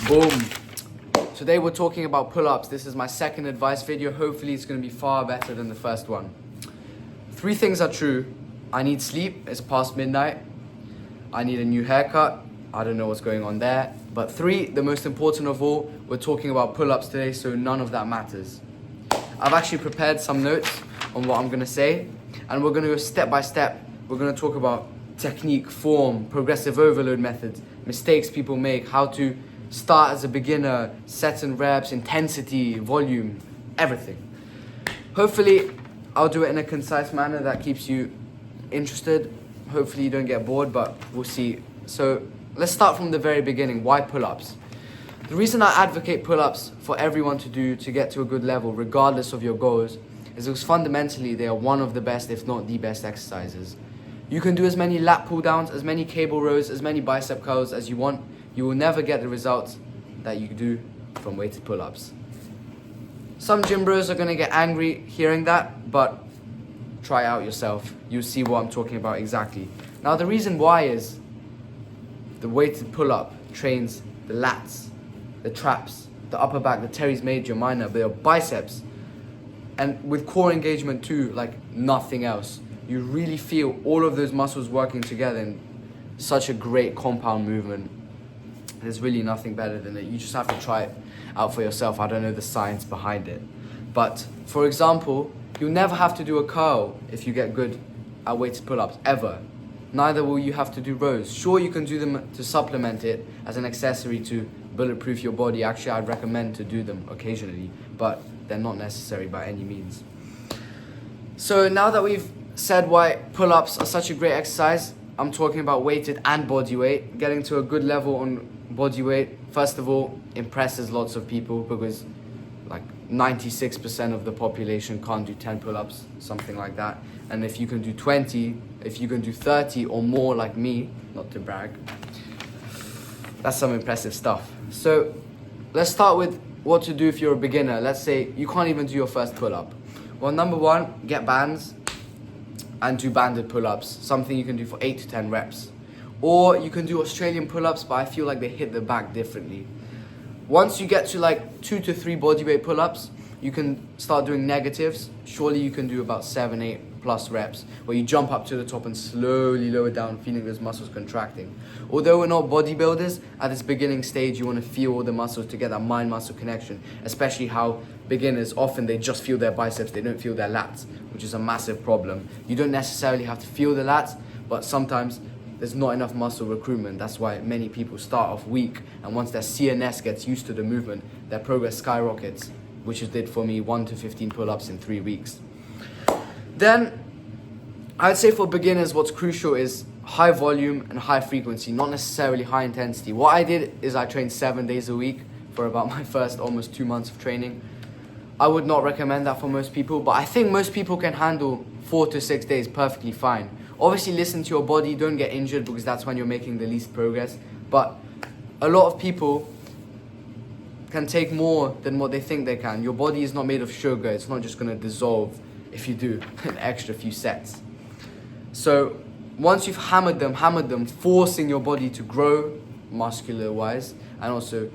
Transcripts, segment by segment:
Boom. Today we're talking about pull-ups. This is my second advice video. Hopefully it's going to be far better than the first one. 3 things are true. I need sleep. It's past midnight. I need a new haircut. I don't know what's going on there. But 3, the most important of all, we're talking about pull-ups today, so none of that matters. I've actually prepared some notes on what I'm going to say, and we're going to go step by step. We're going to talk about technique, form, progressive overload methods, mistakes people make, how to start as a beginner, sets and reps, intensity, volume, everything. Hopefully, I'll do it in a concise manner that keeps you interested. Hopefully you don't get bored, but we'll see. So let's start from the very beginning. Why pull-ups? The reason I advocate pull-ups for everyone to do to get to a good level, regardless of your goals, is because fundamentally they are one of the best, if not the best exercises. You can do as many lat pull downs, as many cable rows, as many bicep curls as you want. You will never get the results that you do from weighted pull-ups. Some gym bros are going to get angry hearing that, but try it out yourself. You'll see what I'm talking about exactly. Now the reason why is the weighted pull-up trains the lats, the traps, the upper back, the teres major, minor, the biceps, and with core engagement too, like nothing else. You really feel all of those muscles working together in such a great compound movement. There's really nothing better than it. You just have to try it out for yourself. I don't know the science behind it. But for example, you'll never have to do a curl if you get good at weighted pull-ups, ever. Neither will you have to do rows. Sure, you can do them to supplement it as an accessory to bulletproof your body. Actually, I'd recommend to do them occasionally, but they're not necessary by any means. So now that we've said why pull-ups are such a great exercise, I'm talking about weighted and body weight. Getting to a good level on body weight, first of all, impresses lots of people because like 96% of the population can't do 10 pull-ups, something like that. And if you can do 20, if you can do 30 or more like me, not to brag, that's some impressive stuff. So let's start with what to do if you're a beginner. Let's say you can't even do your first pull-up. Well, number 1, get bands and do banded pull-ups, something you can do for 8 to 10 reps. Or you can do Australian pull-ups, but I feel like they hit the back differently. Once you get to like 2 to 3 bodyweight pull-ups, you can start doing negatives. Surely you can do about 7, 8 plus reps, where you jump up to the top and slowly lower down, feeling those muscles contracting. Although we're not bodybuilders, at this beginning stage, you want to feel all the muscles to get that mind-muscle connection, especially how beginners, often they just feel their biceps, they don't feel their lats, which is a massive problem. You don't necessarily have to feel the lats, but sometimes there's not enough muscle recruitment. That's why many people start off weak, and once their CNS gets used to the movement, their progress skyrockets, which it did for me, 1 to 15 pull-ups in 3 weeks. Then, I'd say for beginners, what's crucial is high volume and high frequency, not necessarily high intensity. What I did is I trained 7 days a week for about my first almost 2 months of training. I would not recommend that for most people, but I think most people can handle 4 to 6 days perfectly fine. Obviously, listen to your body, don't get injured because that's when you're making the least progress. But a lot of people can take more than what they think they can. Your body is not made of sugar. It's not just going to dissolve if you do an extra few sets. So once you've hammered them, forcing your body to grow muscular-wise and also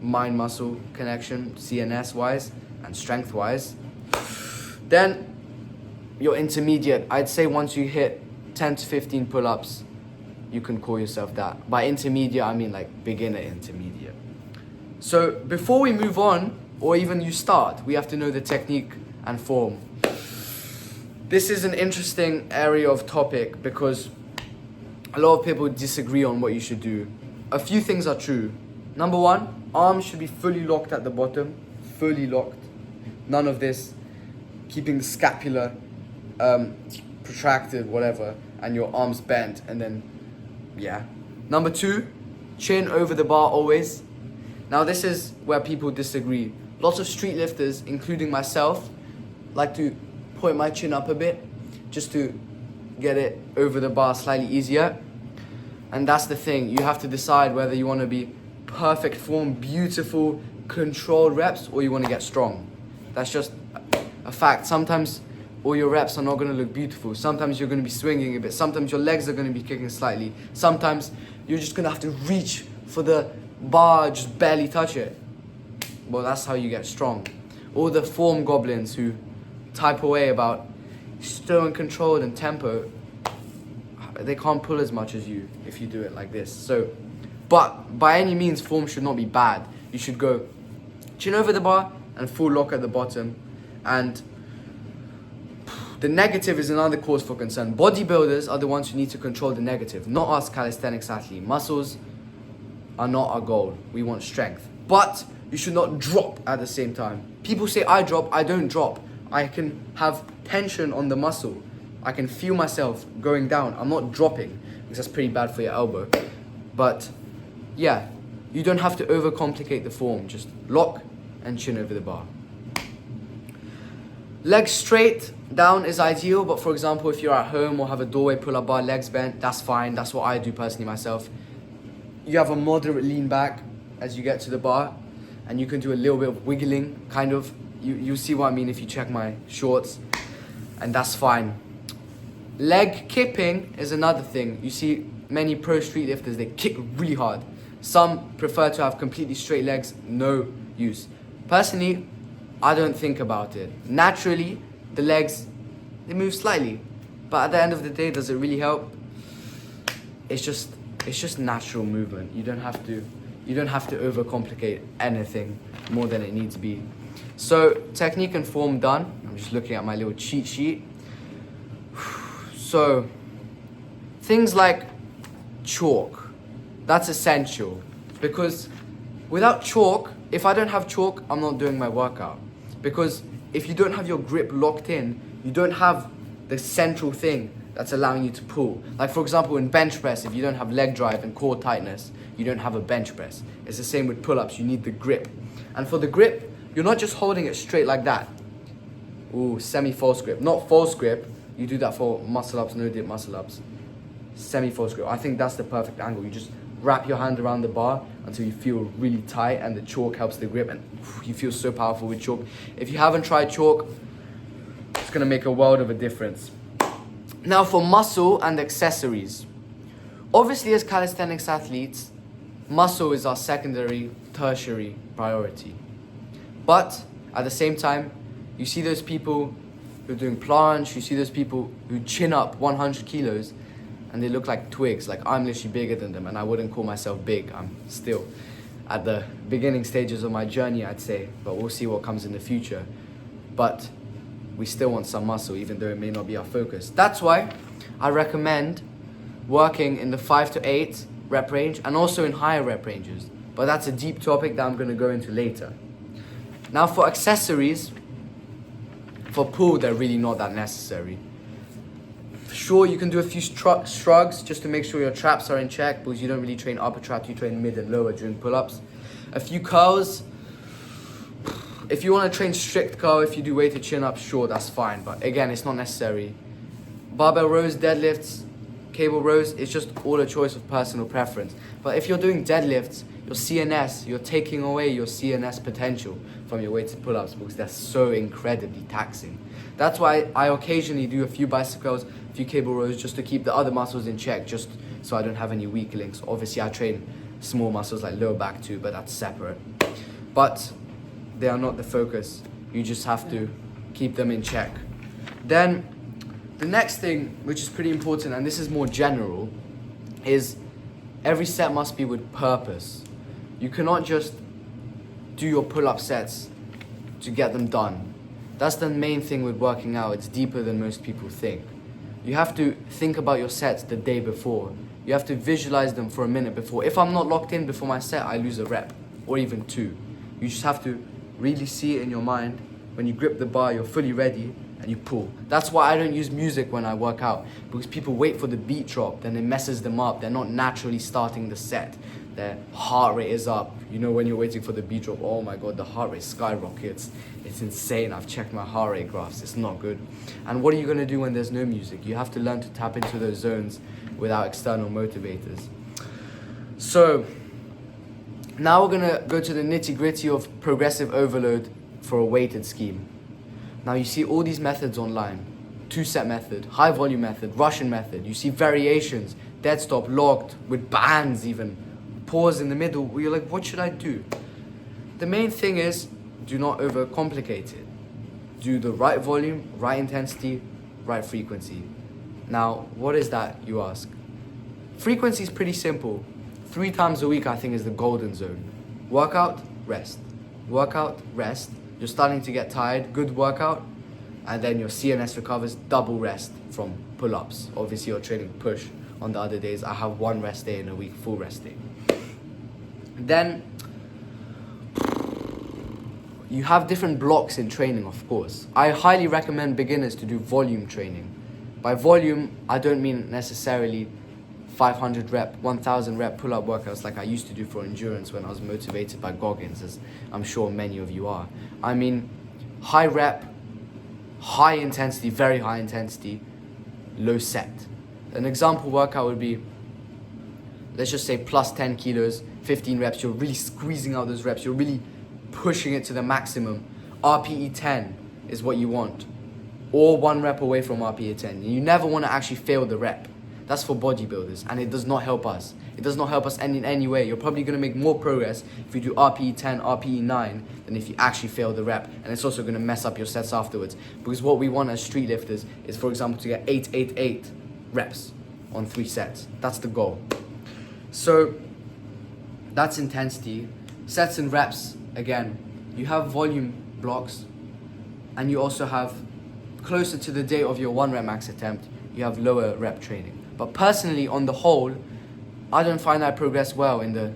mind-muscle connection, CNS-wise and strength-wise, then you're intermediate. I'd say once you hit 10 to 15 pull-ups, you can call yourself that. By intermediate, I mean like beginner intermediate. So before we move on, or even you start, we have to know the technique and form. This is an interesting area of topic because a lot of people disagree on what you should do. A few things are true. Number 1, arms should be fully locked at the bottom, fully locked. None of this keeping the scapula protracted, whatever, and your arms bent, and then, yeah. Number 2, chin over the bar always. Now this is where people disagree. Lots of street lifters, including myself, like to point my chin up a bit, just to get it over the bar slightly easier. And that's the thing, you have to decide whether you want to be perfect form, beautiful, controlled reps, or you want to get strong. That's just a fact. Sometimes all your reps are not going to look beautiful. Sometimes you're going to be swinging a bit. Sometimes your legs are going to be kicking slightly. Sometimes you're just going to have to reach for the bar, just barely touch it. Well, that's how you get strong. All the form goblins who type away about slow and controlled and tempo, they can't pull as much as you if you do it like this. So, but by any means, form should not be bad. You should go chin over the bar and full lock at the bottom. And the negative is another cause for concern. Bodybuilders are the ones who need to control the negative, not us calisthenics athletes. Muscles are not our goal. We want strength. But you should not drop at the same time. People say I drop, I don't drop. I can have tension on the muscle. I can feel myself going down. I'm not dropping, because that's pretty bad for your elbow. But yeah, you don't have to overcomplicate the form. Just lock and chin over the bar. Legs straight down is ideal, but for example, if you're at home or have a doorway pull-up bar, legs bent, that's fine. That's what I do personally myself. You have a moderate lean back as you get to the bar, and you can do a little bit of wiggling, kind of. You see what I mean if you check my shorts, and that's fine. Leg kipping is another thing. You see many pro street lifters, they kick really hard. Some prefer to have completely straight legs, no use. Personally, I don't think about it. Naturally, the legs, they move slightly. But at the end of the day, does it really help? It's just natural movement. You don't have to overcomplicate anything more than it needs to be. So, technique and form done. I'm just looking at my little cheat sheet. So, things like chalk, that's essential, because without chalk, if I don't have chalk, I'm not doing my workout. Because if you don't have your grip locked in, you don't have the central thing that's allowing you to pull. Like for example, in bench press, if you don't have leg drive and core tightness, you don't have a bench press. It's the same with pull-ups, you need the grip. And for the grip, you're not just holding it straight like that. Ooh, semi-false grip, not false grip. You do that for muscle-ups, no-dip muscle-ups. Semi-false grip, I think that's the perfect angle. You just wrap your hand around the bar until you feel really tight, and the chalk helps the grip, and you feel so powerful with chalk. If you haven't tried chalk, it's gonna make a world of a difference. Now for muscle and accessories. Obviously as calisthenics athletes, muscle is our secondary, tertiary priority. But at the same time, you see those people who are doing planche, you see those people who chin up 100 kilos, and they look like twigs. Like I'm literally bigger than them, and I wouldn't call myself big. I'm still at the beginning stages of my journey, I'd say, but we'll see what comes in the future. But we still want some muscle, even though it may not be our focus. That's why I recommend working in the 5 to 8 rep range, and also in higher rep ranges. But that's a deep topic that I'm gonna go into later. Now for accessories, for pull, they're really not that necessary. Sure, you can do a few shrugs just to make sure your traps are in check, because you don't really train upper traps, you train mid and lower during pull-ups. A few curls. If you want to train strict curl, if you do weighted chin-ups, sure, that's fine. But again, it's not necessary. Barbell rows, deadlifts, cable rows, it's just all a choice of personal preference. But if you're doing deadlifts, your CNS, you're taking away your CNS potential from your weighted pull-ups, because they're so incredibly taxing. That's why I occasionally do a few bicycles, a few cable rows, just to keep the other muscles in check, just so I don't have any weak links. Obviously, I train small muscles like lower back too, but that's separate. But they are not the focus. You just have to keep them in check. Then, the next thing, which is pretty important, and this is more general, is every set must be with purpose. You cannot just do your pull-up sets to get them done. That's the main thing with working out. It's deeper than most people think. You have to think about your sets the day before. You have to visualize them for a minute before. If I'm not locked in before my set, I lose a rep, or even 2. You just have to really see it in your mind. When you grip the bar, you're fully ready, and you pull. That's why I don't use music when I work out, because people wait for the beat drop, then it messes them up. They're not naturally starting the set. Their heart rate is up. You know, when you're waiting for the beat drop, oh my god, the heart rate skyrockets. It's insane. I've checked my heart rate graphs. It's not good. And what are you going to do when there's no music? You have to learn to tap into those zones without external motivators. So now we're going to go to the nitty-gritty of progressive overload for a weighted scheme. Now you see all these methods online. 2-set method, high volume method, Russian method. You see variations, dead stop, locked, with bands even, pause in the middle where you're like, what should I do? The main thing is, do not overcomplicate it. Do the right volume, right intensity, right frequency. Now, what is that, you ask? Frequency is pretty simple. 3 times a week, I think, is the golden zone. Workout, rest. Workout, rest. You're starting to get tired, good workout, and then your CNS recovers, double rest from pull-ups. Obviously, you're training push on the other days. I have 1 rest day in a week, full rest day. Then, you have different blocks in training, of course. I highly recommend beginners to do volume training. By volume, I don't mean necessarily 500 rep, 1000 rep pull-up workouts like I used to do for endurance when I was motivated by Goggins, as I'm sure many of you are. I mean high rep, high intensity, very high intensity, low set. An example workout would be, let's just say plus 10 kilos, 15 reps. You're really squeezing out those reps. You're really pushing it to the maximum. RPE 10 is what you want, or 1 rep away from RPE 10. You never want to actually fail the rep. That's for bodybuilders, and it does not help us. It does not help us in any way. You're probably going to make more progress if you do RPE 10, RPE 9 than if you actually fail the rep. And it's also going to mess up your sets afterwards. Because what we want as street lifters is, for example, to get 8 reps on 3 sets. That's the goal. So that's intensity. Sets and reps, again, you have volume blocks, and you also have, closer to the day of your 1 rep max attempt, you have lower rep training. But personally, on the whole, I don't find I progress well in the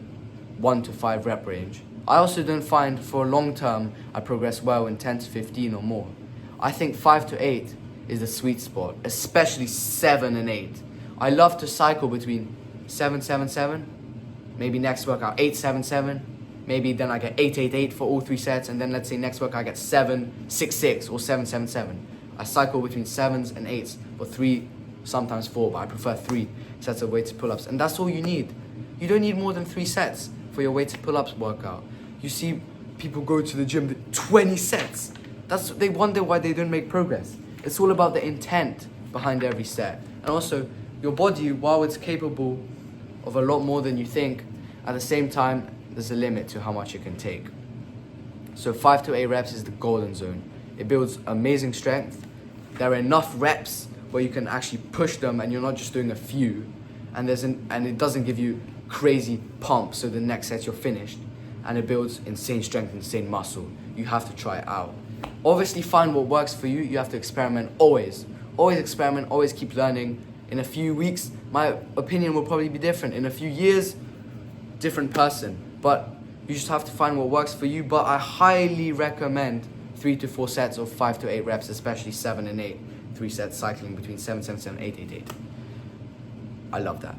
1 to 5 rep range. I also don't find, for long term, I progress well in 10 to 15 or more. I think 5 to 8 is the sweet spot, especially 7 and 8. I love to cycle between 7, 7, 7, maybe next workout 8, 7, 7, maybe then I get 8, 8, 8 for all 3 sets, and then let's say next workout I get 7, 6, 6, or 7, 7, 7. I cycle between 7s and 8s for 3, sometimes 4, but I prefer 3 sets of weighted pull-ups. And that's all you need. You don't need more than 3 sets for your weighted pull-ups workout. You see people go to the gym with 20 sets. They wonder why they don't make progress. It's all about the intent behind every set. And also, your body, while it's capable of a lot more than you think, at the same time, there's a limit to how much it can take. So 5 to 8 reps is the golden zone. It builds amazing strength. There are enough reps where you can actually push them and you're not just doing a few, and it doesn't give you crazy pump, so the next set you're finished, and it builds insane strength, insane muscle. You have to try it out. Obviously, find what works for you. You have to experiment always. Always experiment, always keep learning. In a few weeks, my opinion will probably be different. In a few years, different person. But you just have to find what works for you. But I highly recommend 3 to 4 sets of 5 to 8 reps, especially 7 and 8. 3 sets cycling between 7, 7, 7, 8, 8, 8. I love that.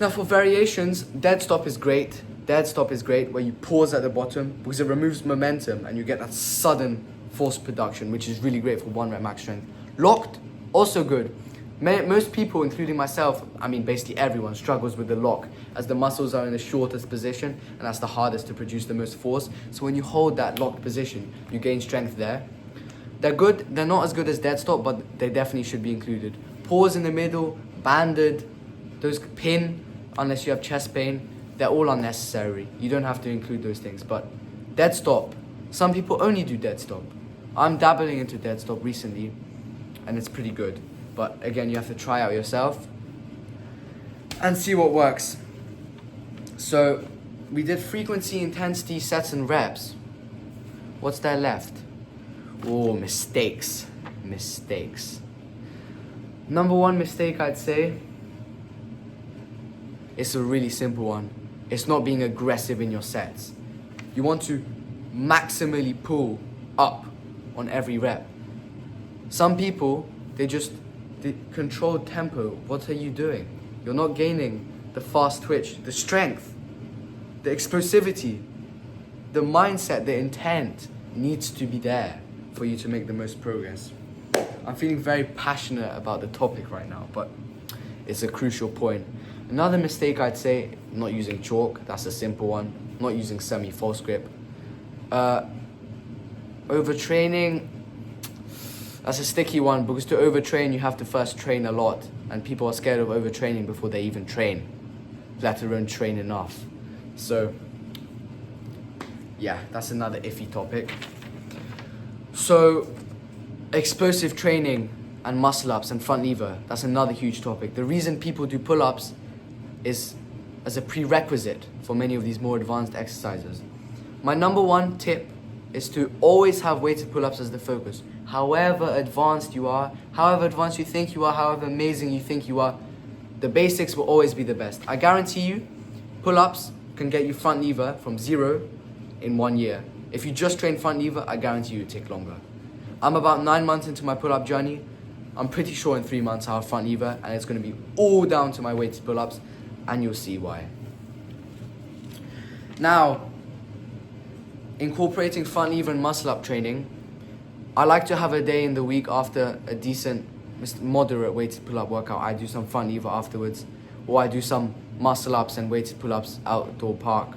Now for variations, dead stop is great. Dead stop is great where you pause at the bottom because it removes momentum and you get that sudden force production, which is really great for 1 rep max strength. Locked, also good. Most people, including myself, I mean basically everyone, struggles with the lock as the muscles are in the shortest position and that's the hardest to produce the most force. So when you hold that locked position, you gain strength there. They're good. They're not as good as dead stop, but they definitely should be included. Pause in the middle, banded, those pin, unless you have chest pain, they're all unnecessary. You don't have to include those things. But dead stop, some people only do dead stop. I'm dabbling into dead stop recently, and it's pretty good. But again, you have to try out yourself and see what works. So we did frequency, intensity, sets, and reps. What's there left? Oh, mistakes. Number 1 mistake, I'd say, it's a really simple one. It's not being aggressive in your sets. You want to maximally pull up on every rep. Some people, they control tempo. What are you doing? You're not gaining the fast twitch, the strength, the explosivity, the mindset, the intent needs to be there for you to make the most progress. I'm feeling very passionate about the topic right now, but it's a crucial point. Another mistake I'd say, not using chalk, that's a simple one. Not using semi-false grip. Overtraining, that's a sticky one because to overtrain you have to first train a lot and people are scared of overtraining before they even train. let alone train enough. So yeah, that's another iffy topic. So explosive training and muscle ups and front lever, that's another huge topic. The reason people do pull-ups is as a prerequisite for many of these more advanced exercises. My number one tip is to always have weighted pull-ups as the focus. However advanced you are, however advanced you think you are, however amazing you think you are, the basics will always be the best. I guarantee you, pull-ups can get you front lever from 0 in 1 year. If you just train front lever, I guarantee you it take longer. I'm about 9 months into my pull-up journey. I'm pretty sure in 3 months I'll have front lever, and it's going to be all down to my weighted pull-ups, and you'll see why. Now, incorporating front lever and muscle up training, I like to have a day in the week after a decent, moderate weighted pull-up workout. I do some front lever afterwards, or I do some muscle ups and weighted pull-ups outdoor park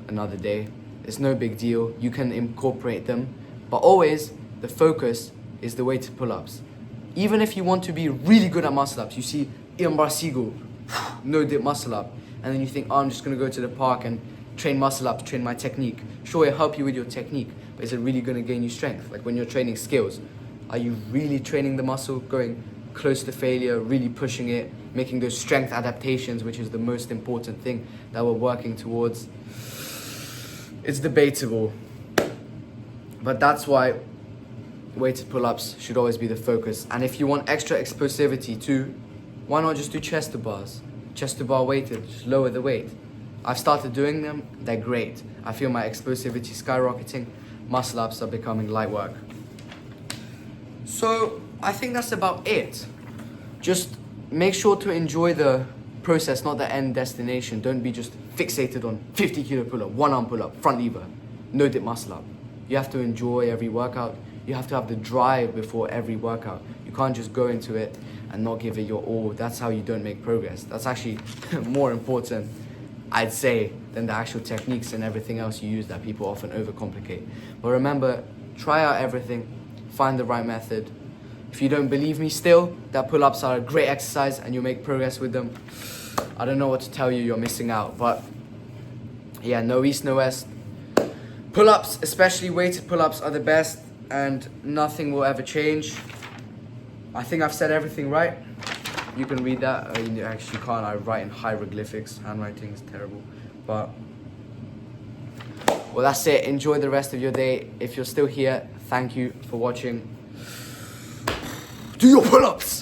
another day. It's no big deal. You can incorporate them, but always the focus is the weighted pull-ups. Even if you want to be really good at muscle ups, you see Barseagle, no dip muscle up, and then you think, oh, I'm just going to go to the park and train muscle ups, train my technique. Sure, it'll help you with your technique, but is it really going to gain you strength? Like when you're training skills, are you really training the muscle, going close to failure, really pushing it, making those strength adaptations, which is the most important thing that we're working towards? It's debatable, but that's why weighted pull-ups should always be the focus. And if you want extra explosivity too, why not just do chest to bars? Chest to bar weighted, just lower the weight. I've started doing them, they're great. I feel my explosivity skyrocketing, muscle ups are becoming light work. So I think that's about it. Just make sure to enjoy the process, not the end destination. Don't be just fixated on 50 kilo pull-up, one arm pull-up, front lever, no dip muscle up. You have to enjoy every workout. You have to have the drive before every workout. You can't just go into it and not give it your all. That's how you don't make progress. That's actually more important, I'd say, than the actual techniques and everything else you use that people often overcomplicate. But remember, try out everything, find the right method. If you don't believe me still, that pull-ups are a great exercise and you'll make progress with them, I don't know what to tell you, you're missing out. But yeah, no east, no west. Pull-ups, especially weighted pull-ups, are the best, and nothing will ever change. I think I've said everything right. You can read that. You actually can't. I write in hieroglyphics. Handwriting is terrible. But, well, that's it. Enjoy the rest of your day. If you're still here, thank you for watching. Do your pull-ups!